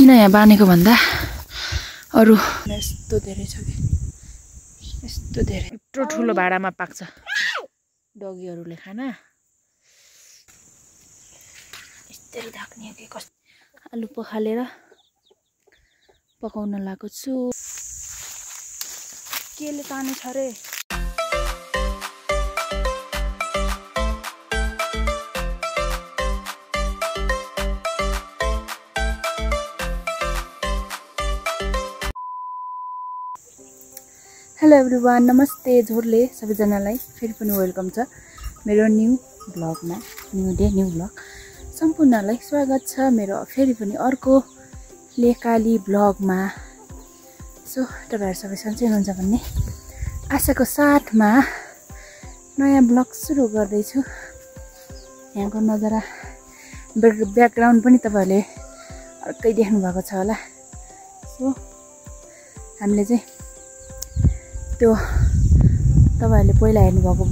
किन यहाँ बानेको भन्दा अरु यस्तो धेरै छ कि यस्तो धेरै यत्रो ठुलो भाडामा पाक्छ डगीहरुले खाना यस्तरी धाक्ने के कस्तो आलु पखालेर पकाउन लागेको छु केले ताने छ रे हेलो एभ्रिवान नमस्ते झोरले सबैजनालाई फेरि पनि वेलकम छ मेरो न्यू ब्लगमा न्यू डे न्यू ब्लग सम्पूर्णलाई स्वागत छ मेरो फेरि पनि अर्को लेकाली ब्लगमा सो तपाईहरु सबै सन्चै हुनुहुन्छ भन्ने आशाको साथमा नयाँ ब्लग सुरु गर्दै छु यहाँको नजारा ब्याकग्राउन्ड पनि तपाईहरुले अर्कै देख्नु भएको छ होला सो हामीले चाहिँ त्यो तपाईहरुले पहिला हेर्नु भएको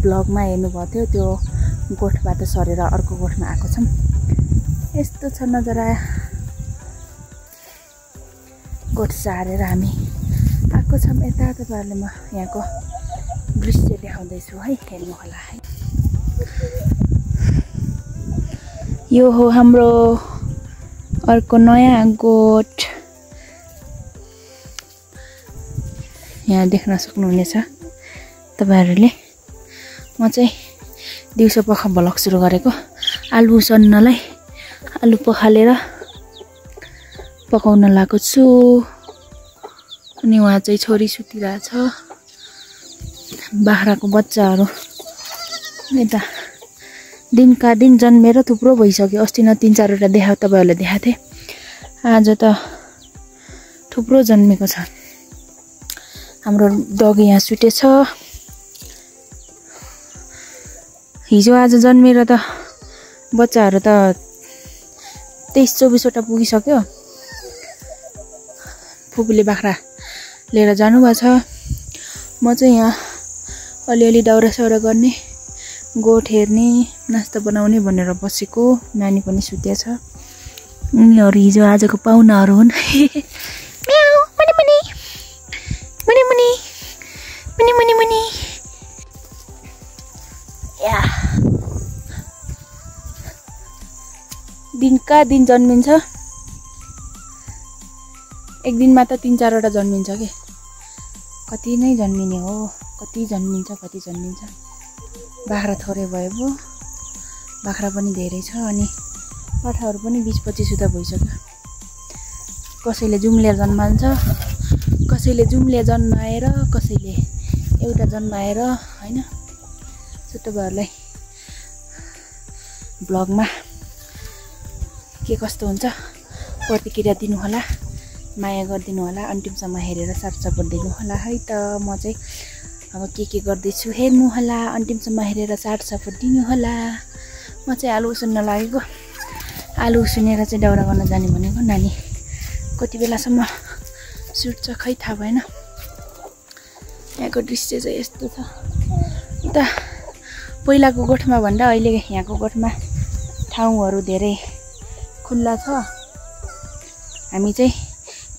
ब्लगमा हेर्नु भएको थियो त्यो गोठबाट सरेर अर्को गोठमा आएको छौं यस्तो छ नजारा गोठ सारेर हामी आएको छौं यता तपाईहरुले म यहाँको दृश्य देखाउँदै छु है हेर्नु होला है यो हो हाम्रो अर्को नयाँ गोठ यहाँ देख्न सक्नुहुनेछ तपाईहरुले म चाहिँ दिउँसो पख ब्लग सुरु गरेको आलु सन्नलाई आलु पखालेर पकाउन लागेको छु अनि उहाँ चाहिँ छोरी सुतिरहेछ बाख्राको बच्चाहरु यता दिनका दिन जन्मेर थुप्रो भइसक्यो अस्ति न 3-4 वटा देखाउ तपाईहरुले देखाथे आज त थुप्रो जन्मेको छ हाम्रो डगी यहाँ सुतेछ हिजो आज जन्मेर त बच्चाहरु त 23-24 वटा पुगिसक्यो फुपूले बाख्रा लिएर जानु भएको छ म चाहिँ यहाँ अलिअलि दाउरा साउरा गर्ने गोठ हेर्ने नास्ता बनाउने भनेर बसेको नानी पनि सुतेछ उनीहरु हिजो आजको पाहुनाहरु हुन् म्याउ मुनी या दिनका दिन जन्मिन्छ एक दिनमा त 3-4 वटा जन्मिन्छ के कति नै जन्मिने हो कति जन्मिन्छ बाख्रा थोरै भए पो बाख्रा पनि धेरै छ अनि पाठाहरु पनि 20-25 वटा भइसक्यो कसैले जुम्ले जन्मान्छ कसैले जुम्ले जन्माएर कसैले एउटा जन्माएर हैन सो तपाईहरुलाई ब्लगमा के कस्तो हुन्छ प्रतिक्रिया दिनु होला माया गरिदिनु होला अन्तिमसम्म हेरेर साथ सपोर्ट दिनु होला है त म चाहिँ अब के गर्दै छु हेर्नु होला अन्तिमसम्म हेरेर साथ सपोर्ट दिनु होला म चाहिँ आलु उसिन्न लागेको आलु उसिनेर चाहिँ दाउरा गर्न जाने भनेको नानी कति बेलासम्म सुत्छ खै थाहा भएन यहाँको दृश्य चाहिँ यस्तो छ त पहिलाको गोठमा भन्दा अहिले यहाँको गोठमा ठाउँहरु धेरै खुल्ला छ हामी चाहिँ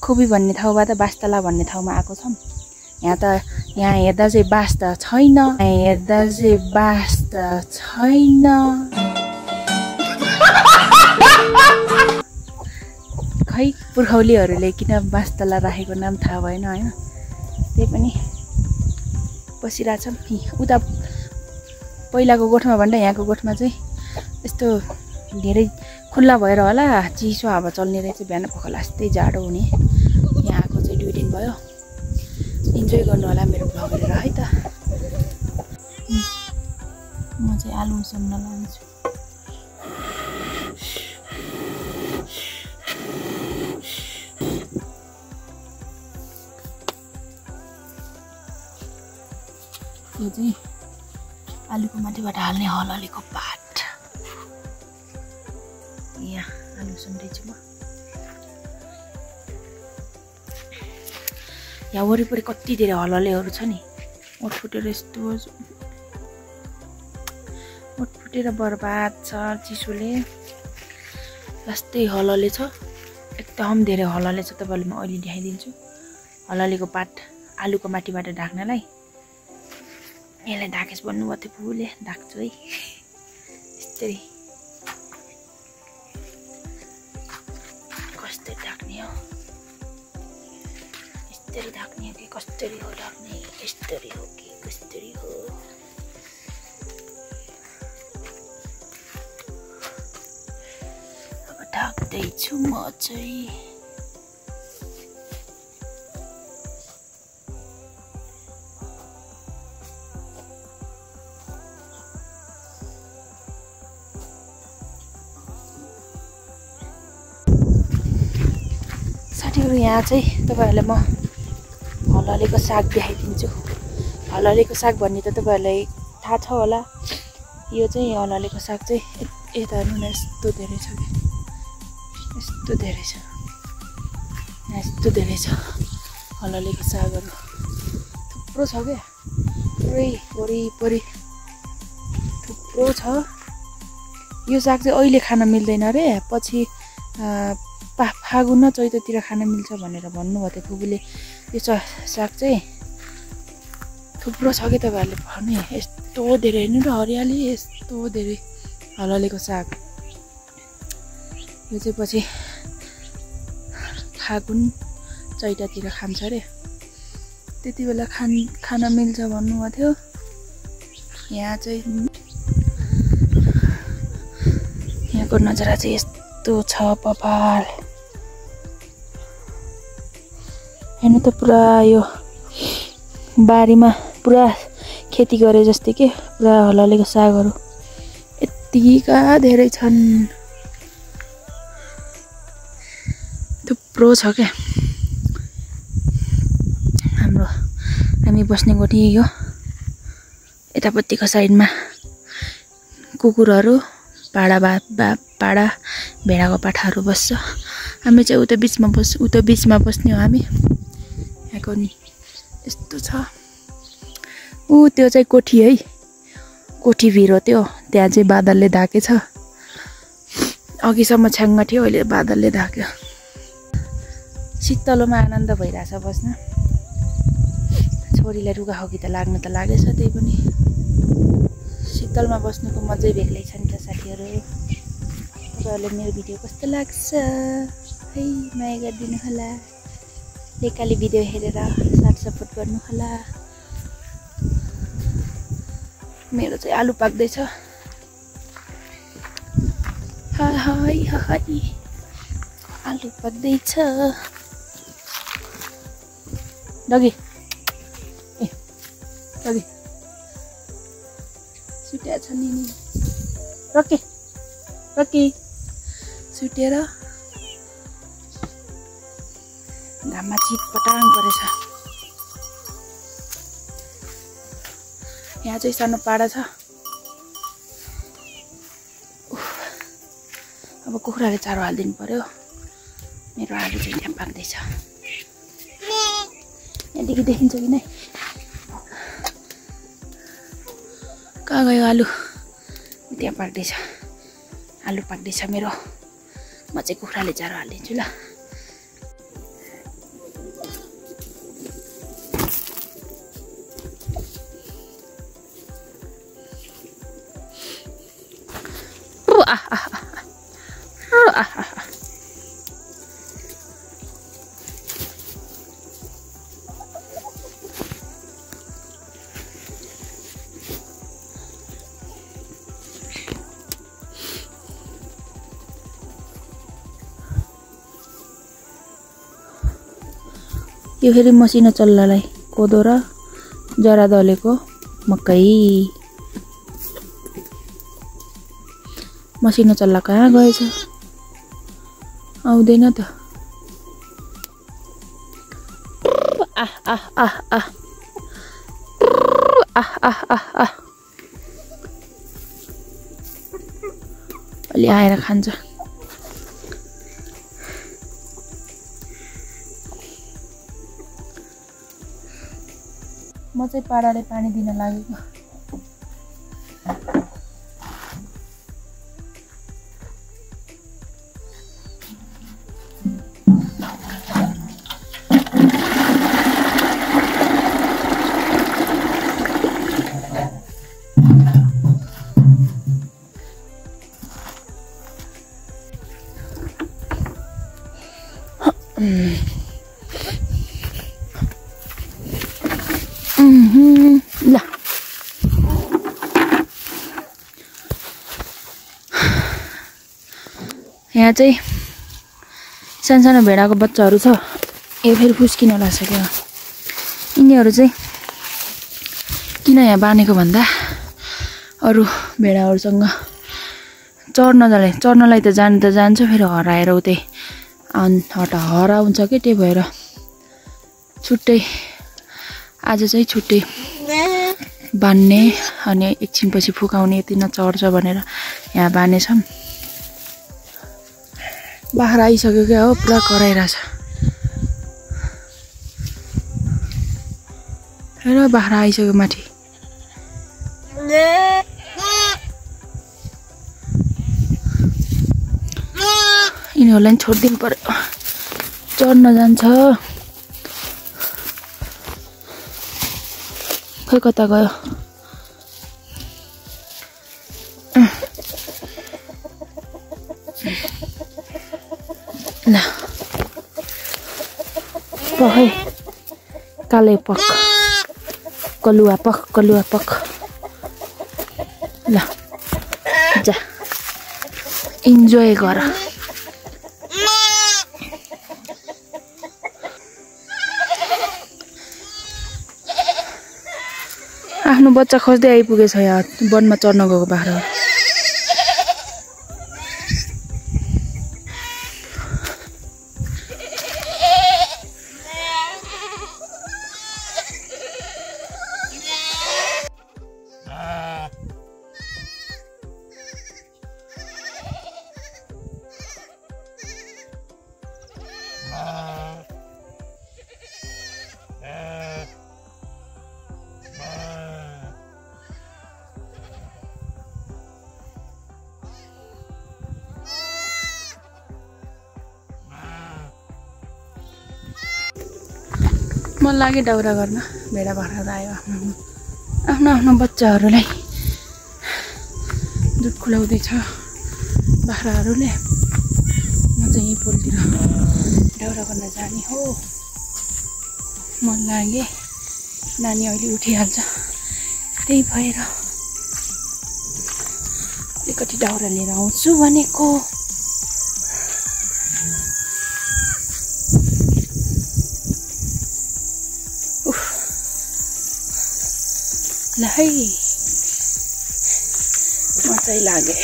खुबी भन्ने ठाउँबाट बास्तला भन्ने ठाउँमा आएको छौं यहाँ हेर्दा चाहिँ बास त छैन खै पुर्खौलीहरुले किन बास्तला राखेको नाम थाहा भएन हैन त्यही पनि बसिरहेछौं उता पहिलाको गोठमा भन्दा यहाँको गोठमा चाहिँ यस्तो धेरै खुल्ला भएर होला चिसो हावा चल्ने रहेछ बिहान पख लास्टै जाडो हुने यहाँ आएको चाहिँ 2 दिन भयो इन्जोय गर्नु होला मेरो ब्लग हेरेर है त म चाहिँ आलु उसिन्न लान्छु यो चाहिँ आलुको माथिबाट हाल्ने हललीको पात यहाँ आलु सुन्दैछु म यहाँ वरिपरि कति धेरै हललेहरु छ नि ओठ फुटेर यस्तो ओठ फुटेर बर्बाद छ चिसोले लास्टै हलले छ एकदम धेरै हलले छ तपाईहरुले म अहिले देखाइदिन्छु हललेको पात आलुको माटीबाट ढाक्नलाई यसलाई ढाकेस भन्नुभयो थियो फुले ढाक्छु है यसरी कसरी ढाक्ने हो यसरी ढाक्ने हो कि कसरी हो ढाक्ने यसरी हो कि कसरी हो अब ढाक्दैछु म चाहिँ साथीहरु यहाँ चाहिँ तपाईहरुलाई म हललेको साग देखाइदिन्छु हललेको साग भन्ने त तपाईहरुलाई थाहा छ होला यो चाहिँ हललेको साग चाहिँ यता हेर्नु न यस्तो धेरै छ के यस्तो धेरै छ यस्तो धेरै छ हललेको सागहरु थुप्रो छ के पुरै वरिपरि थुप्रो छ यो साग चाहिँ अहिले खान मिल्दैन रे पछि फागुन न चैततिर खान मिल्छ भनेर भन्नुभयो थियो फुपूले यो साग चाहिँ थुप्रो छ के तपाईहरुले भने यस्तो धेरै हेर्नु र हरियाली यस्तो धेरै हललेको साग यो चाहिँ पछि फागुन चैततिर खान्छ रे त्यति बेला खान मिल्छ भन्नुभयो थियो यहाँ चाहिँ यहाँको नजारा चाहिँ यस्तो छ पपाल हेर्नु त पुरा यो बारीमा पुरा खेती गरे जस्तै के पुरा हललेको सागहरु यतिका धेरै छन् थुप्रो छ के हामी बस्ने कोठी यो यतापट्टिको साइडमा कुकुरहरु पाडा भेडाको पाठाहरु बस्छ हामी चाहिँ उता बीचमा बस्ने हो हामी यहाँको नि यस्तो छ त्यो चाहिँ कोठी है कोठी भिर त्यो त्यहाँ चाहिँ बादलले ढाकेछ अघिसम्म छ्याङ्ग थियो अहिले बादलले ढाक्यो शीतलोमा आनन्द भइरहेछ बस्न छोरीलाई रुगाखोकी त लाग्न त लागेछ त्यही पनि शीतलमा बस्नुको मजै बेग्लै छ नि त साथीहरु तपाईहरुले मेरो भिडियो कस्तो लाग्छ है माया गरिदिनु होला लेकाली भिडियो हेरेर साथ सपोर्ट गर्नु होला मेरो चाहिँ आलु पाक्दैछ हाय आलु पाक्दैछ डगी डगी सुत्या छ नि रकी सुतेर घाममा चिटपटाङ परेछ यहाँ चाहिँ सानो पाडा छ अब कुखुराले चारो हालिदिनु पर्यो मेरो आलु चाहिँ त्यहाँ पाक्दैछ यहाँदेखि देखिन्छ कि नै कहाँ गयो आलु त्यहाँ पाक्दैछ आलु पाक्दैछ मेरो म चाहिँ कुखुराले चारो हालिदिन्छु ल यो फेरि मसिनो चल्लालाई कोदो र जरा दलेको मकै मसिनो चल्ला कहाँ गएछ आउँदैन त अलि आएर खान्छ म चाहिँ पाडाले पानी दिन लागेको ल यहाँ चाहिँ सानो भेडाको बच्चाहरू छ। यो फेरि फुस्किन लागिसक्यो। यिनीहरू चाहिँ किन यहाँ बाँधेको भन्दा अरू भेडाहरूसँग चर्नलाई त जान्छ फेरि हराएर उतै हराउँछ कि त्यही भएर छुट्टै आज चाहिँ छुट्टै बान्ने अनि एकछिनपछि फुकाउने यति नचर्छ भनेर यहाँ बानेछौँ। बाख्रा आइसक्यो क्या हो, पुरा कराइरहेछ। हेर बाख्रा आइसक्यो माथि। यिनीहरूलाई पनि छोडिदिनु पर्यो, चढ्न जान्छ। खै कता गयो? ल पखै काले पख कलुवा पख ल जा इन्जोय गर। आफ्नो बच्चा खोज्दै आइपुगेछ यहाँ वनमा चढ्न गएको बाख्रा। मन लाग्यो दाउरा गर्न। भेडा बाख्रा आयो आफ्नो बच्चाहरूलाई दुध खुलाउँदैछ बाख्राहरूले। म चाहिँ यही पोलतिर दाउरा गर्न जाने हो। मन लागे नानी अहिले उठिहाल्छ, त्यही भएर अलिकति दाउरा लिएर आउँछु भनेको। ल है मजै लागे।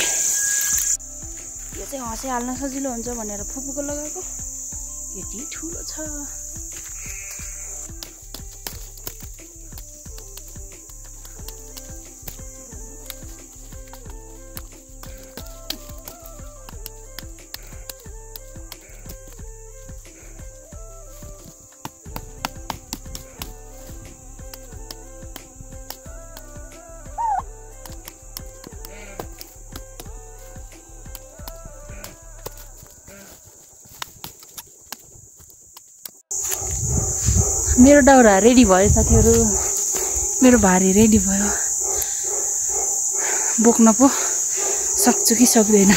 यो चाहिँ हँसिहाल्न सजिलो हुन्छ भनेर फुपूको लगाएको, यति ठुलो छ। मेरो दाउरा रेडी भयो साथीहरू, मेरो भारी रेडी भयो। बोक्न पो सक्छु कि सक्दैन।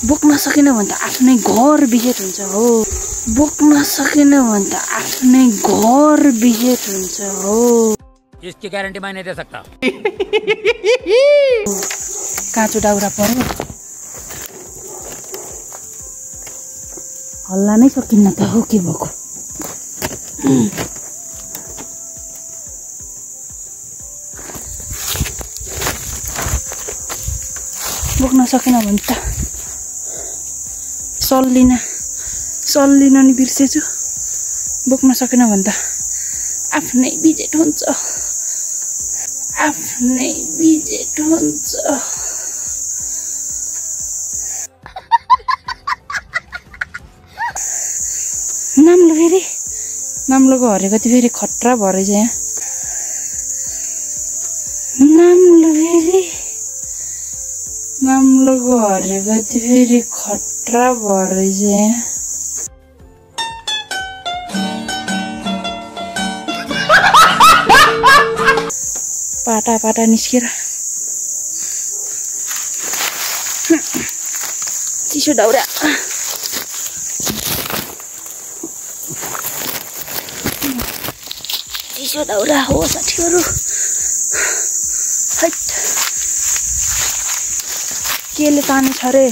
बोक्न सकेन भने त आफ्नै घर बिहेट हुन्छ हो। बोक्न सकेन भने त आफ्नै घर बिहेट हुन्छ हो। इसकी गारंटी मैं नहीं दे सकता। काँचो दाउरा पर्यो, हल्ला नै सकिन्न त हो के भएको। बोक्न सकेन भने त सल्लिन नि बिर्सेछु। बोक्न सकेन भने त आफ्नै बिजेट हुन्छ, आफ्नै बिजेट हुन्छ। नाम्लोको हरेको त्यो फेरि खतरा भयो रहेछ यहाँ। नाम्लोको हरेको त्यो फेरि खतरा भयो रहेछ यहाँ। पाटा निस्केर चिसो दाउरा। चिसो दाउरा हो साथीहरु हैट केले ताने छ रे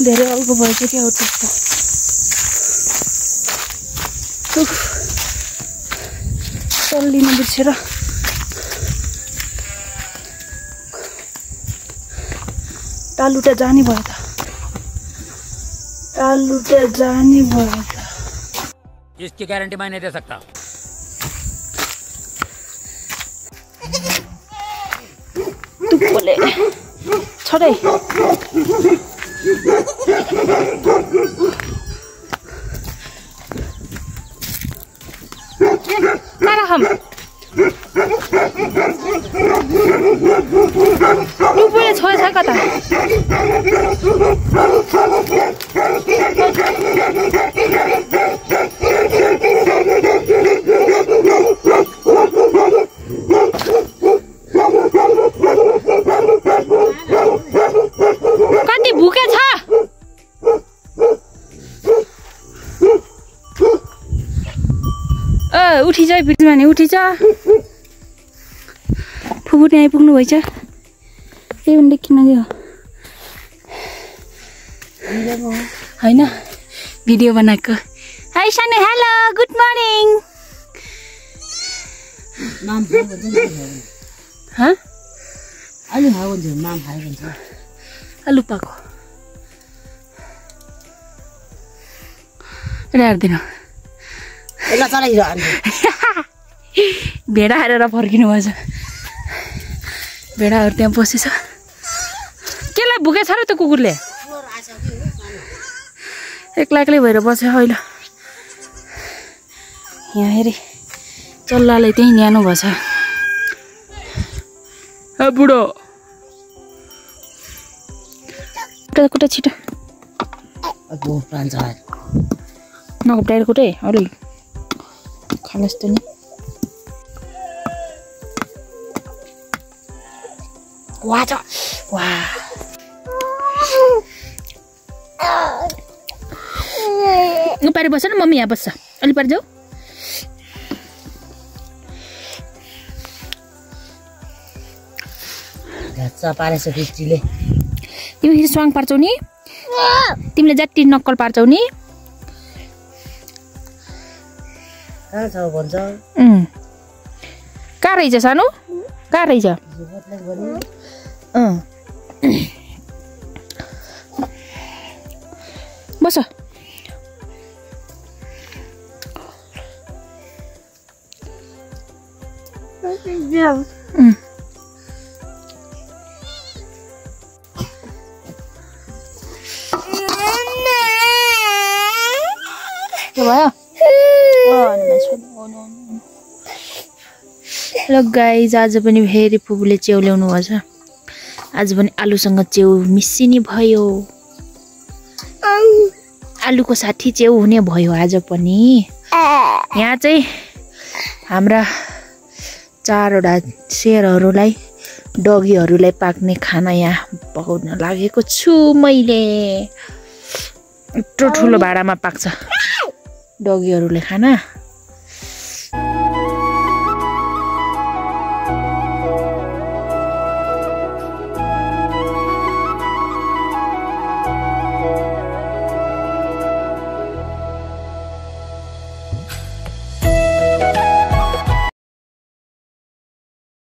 धेरै अल्गो भएछ के हो त्यस्तो चल्लिन बिर्सेर टालुटा जाने भयो त टालुटा जाने भयो त इसकी गारंटी मैं नहीं दे सकता। तू बोले छोड़े मारा हम तू बोले छोड़ सकता कति भुके छ उठी जा बिचमा नि उठी जा फुफु नि आइपुग्नु भएछ के भन्दै किन दियो हैन भिडियो बनाएको हाय सानो हेलो गुड मर्निङ माम खायो भन्छ नि ह अलि खायो भन्छ माम खायो भन्छ आलु पाको रार्दिन एला चलाइरो अनि भेडा हारेर फर्किनु भएछ भेडाहरु त्यहाँ बसेछ केलाई भुके छ र त्यो कुकुरले एक्लै एक्लै भएर बस्यो अहिले यहाँ हेरे चल्लाले त्यही न्यानो भएछ ए बुढो कुटा छिटो अब प्राण छ नघप्टाएर कुटे अलि खालस् त नि वाह वाह पारि बस्छ न मम्मी यहाँ बस्छ अलि पारि जाऊ घाचा पारेछ फिस्टीले तिमी फेरि स्वाङ पार्छौ नि तिमीले जति नक्कल पार्छौ नि कहाँ छ भन्छ कहाँ रहेछ सानो कहाँ रहेछ बस के भयो हेलो गाइज आज पनि फेरि फुपूले च्याउ ल्याउनु भएछ आज पनि आलुसँग च्याउ मिसिनी भयो आलुको साथी च्याउ हुने भयो आज पनि यहाँ चाहिँ हाम्रा 4वटा शेरहरूलाई डगीहरूलाई पाक्ने खाना यहाँ पकाउन लागेको छु मैले यत्रो ठुलो भाँडामा पाक्छ डगीहरूले खाना